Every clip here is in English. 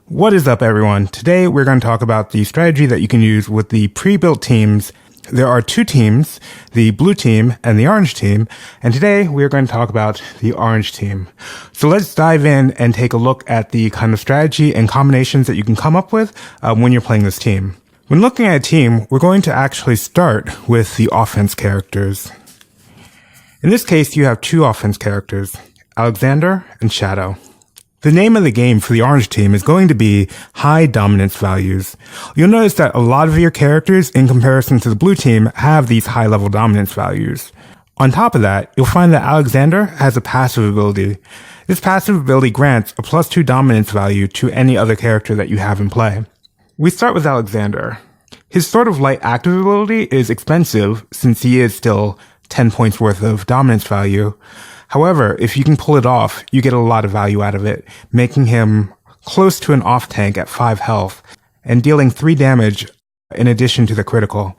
What is up, everyone? Today we're going to talk about the strategy that you can use with the pre-built teams. There are two teams, the blue team and the orange team, and today we're going to talk about the orange team. So let's dive in and take a look at the kind of strategy and combinations that you can come up with when you're playing this team. When looking at a team, we're going to actually start with the offense characters. In this case, you have two offense characters, Alexander and Shadow. The name of the game for the orange team is going to be high dominance values. You'll notice that a lot of your characters, in comparison to the blue team, have these high level dominance values. On top of that, you'll find that Alexander has a passive ability. This passive ability grants a +2 dominance value to any other character that you have in play. We start with Alexander. His Sword of Light active ability is expensive since he is still 10 points worth of dominance value. However, if you can pull it off, you get a lot of value out of it, making him close to an off tank at 5 health and dealing 3 damage in addition to the critical.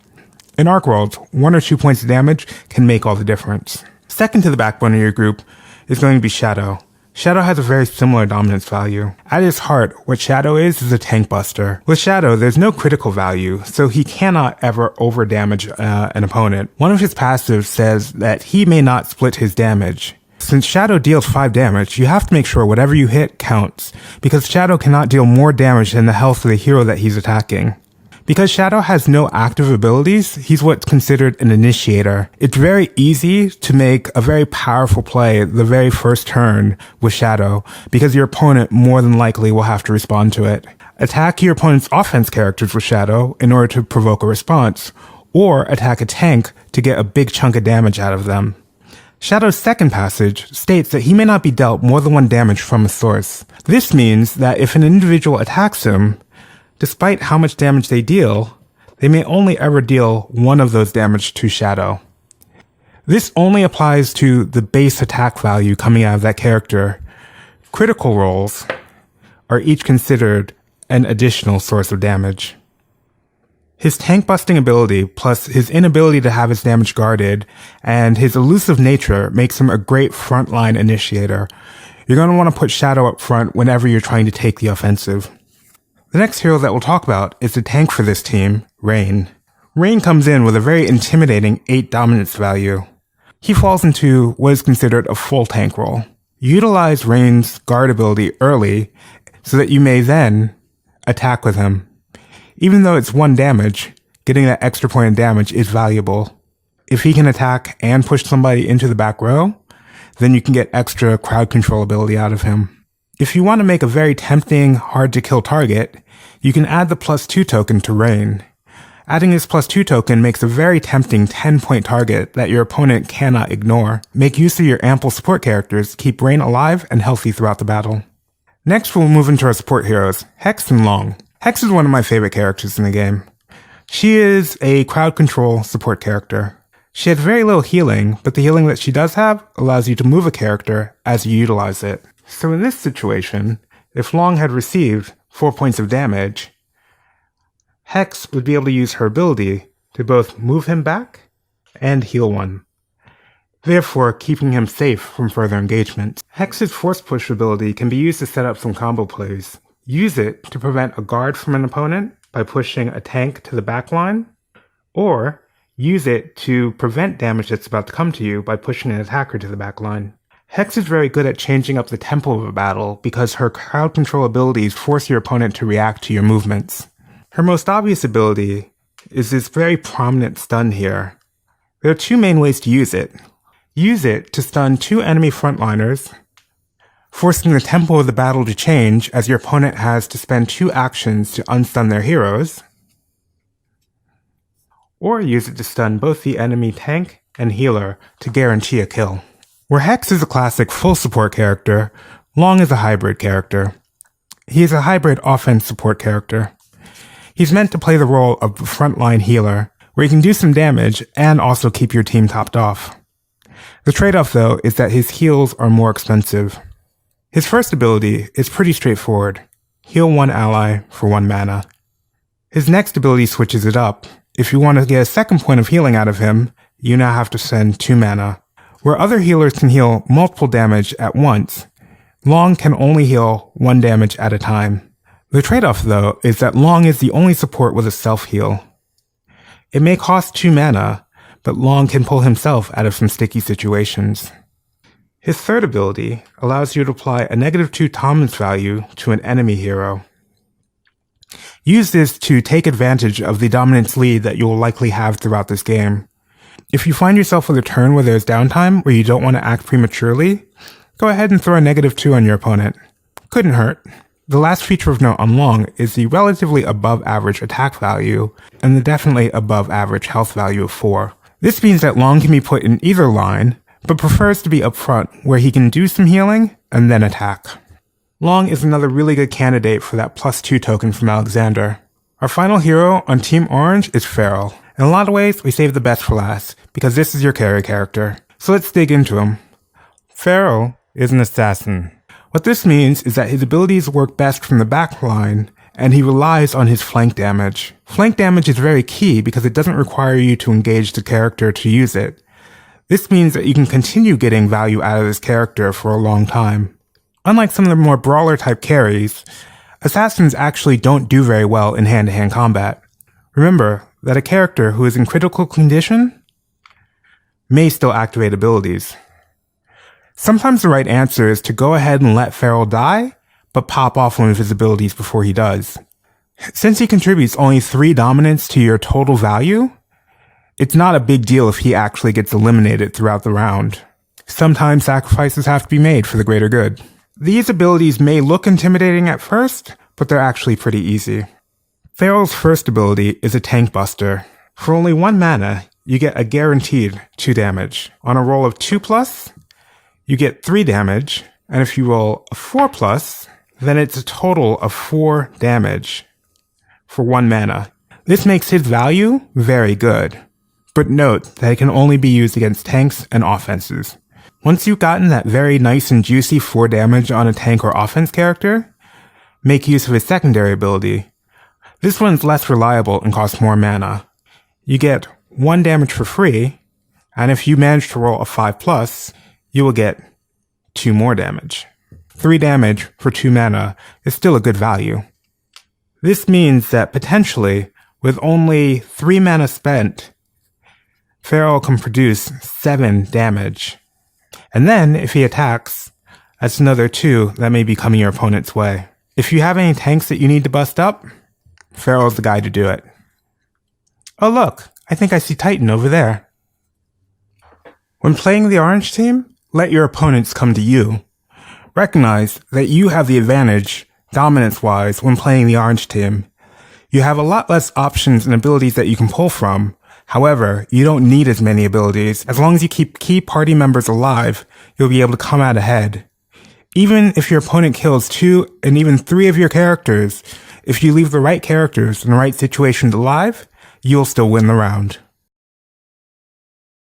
In Arc World, 1 or 2 points of damage can make all the difference. Second to the backbone of your group is going to be Shadow. Shadow has a very similar dominance value. At his heart, what Shadow is a tank buster. With Shadow, there's no critical value, so he cannot ever over-damage an opponent. One of his passives says that he may not split his damage. Since Shadow deals 5 damage, you have to make sure whatever you hit counts, because Shadow cannot deal more damage than the health of the hero that he's attacking. Because Shadow has no active abilities, he's what's considered an initiator. It's very easy to make a very powerful play the very first turn with Shadow, because your opponent more than likely will have to respond to it. Attack your opponent's offense characters with Shadow in order to provoke a response, or attack a tank to get a big chunk of damage out of them. Shadow's second passage states that he may not be dealt more than 1 damage from a source. This means that if an individual attacks him, despite how much damage they deal, they may only ever deal 1 of those damage to Shadow. This only applies to the base attack value coming out of that character. Critical rolls are each considered an additional source of damage. His tank busting ability, plus his inability to have his damage guarded, and his elusive nature makes him a great frontline initiator. You're going to want to put Shadow up front whenever you're trying to take the offensive. The next hero that we'll talk about is the tank for this team, Rain. Rain comes in with a very intimidating 8 dominance value. He falls into what is considered a full tank role. Utilize Rain's guard ability early so that you may then attack with him. Even though it's 1 damage, getting that extra point of damage is valuable. If he can attack and push somebody into the back row, then you can get extra crowd control ability out of him. If you want to make a very tempting, hard-to-kill target, you can add the +2 token to Rain. Adding this +2 token makes a very tempting 10-point target that your opponent cannot ignore. Make use of your ample support characters to keep Rain alive and healthy throughout the battle. Next, we'll move into our support heroes, Hex and Long. Hex is one of my favorite characters in the game. She is a crowd control support character. She has very little healing, but the healing that she does have allows you to move a character as you utilize it. So in this situation, if Long had received 4 points of damage, Hex would be able to use her ability to both move him back and heal 1, therefore keeping him safe from further engagement. Hex's Force Push ability can be used to set up some combo plays. Use it to prevent a guard from an opponent by pushing a tank to the back line, or use it to prevent damage that's about to come to you by pushing an attacker to the back line. Hex is very good at changing up the tempo of a battle because her crowd control abilities force your opponent to react to your movements. Her most obvious ability is this very prominent stun here. There are 2 main ways to use it. Use it to stun 2 enemy frontliners, forcing the tempo of the battle to change as your opponent has to spend 2 actions to unstun their heroes, or use it to stun both the enemy tank and healer to guarantee a kill. Where Hex is a classic full support character, Long is a hybrid character. He is a hybrid offense support character. He's meant to play the role of the frontline healer, where he can do some damage and also keep your team topped off. The trade-off, though, is that his heals are more expensive. His first ability is pretty straightforward. Heal 1 ally for 1 mana. His next ability switches it up. If you want to get a second point of healing out of him, you now have to spend 2 mana. Where other healers can heal multiple damage at once, Long can only heal 1 damage at a time. The trade-off, though, is that Long is the only support with a self-heal. It may cost 2 mana, but Long can pull himself out of some sticky situations. His third ability allows you to apply a -2 dominance value to an enemy hero. Use this to take advantage of the dominance lead that you will likely have throughout this game. If you find yourself with a turn where there's downtime where you don't want to act prematurely, go ahead and throw a -2 on your opponent. Couldn't hurt. The last feature of note on Long is the relatively above average attack value and the definitely above average health value of 4. This means that Long can be put in either line, but prefers to be up front where he can do some healing and then attack. Long is another really good candidate for that +2 token from Alexander. Our final hero on Team Orange is Feral. In a lot of ways, we saved the best for last, because this is your carry character. So let's dig into him. Feral is an assassin. What this means is that his abilities work best from the back line, and he relies on his flank damage. Flank damage is very key because it doesn't require you to engage the character to use it. This means that you can continue getting value out of this character for a long time. Unlike some of the more brawler-type carries, assassins actually don't do very well in hand-to-hand combat. Remember that a character who is in critical condition may still activate abilities. Sometimes the right answer is to go ahead and let Feral die, but pop off one of his abilities before he does. Since he contributes only 3 dominance to your total value, it's not a big deal if he actually gets eliminated throughout the round. Sometimes sacrifices have to be made for the greater good. These abilities may look intimidating at first, but they're actually pretty easy. Feral's first ability is a Tank Buster. For only 1 mana, you get a guaranteed 2 damage. On a roll of 2+, you get 3 damage, and if you roll a 4+, then it's a total of 4 damage for 1 mana. This makes his value very good, but note that it can only be used against tanks and offenses. Once you've gotten that very nice and juicy 4 damage on a tank or offense character, make use of his secondary ability. This one's less reliable and costs more mana. You get 1 damage for free, and if you manage to roll a 5+, you will get 2 more damage. 3 damage for 2 mana is still a good value. This means that potentially, with only 3 mana spent, Feral can produce 7 damage. And then, if he attacks, that's another 2 that may be coming your opponent's way. If you have any tanks that you need to bust up, Feral's the guy to do it. Oh look, I think I see Titan over there. When playing the orange team, let your opponents come to you. Recognize that you have the advantage, dominance-wise, when playing the orange team. You have a lot less options and abilities that you can pull from. However, you don't need as many abilities. As long as you keep key party members alive, you'll be able to come out ahead. Even if your opponent kills 2 and even 3 of your characters, if you leave the right characters in the right situations alive, you'll still win the round.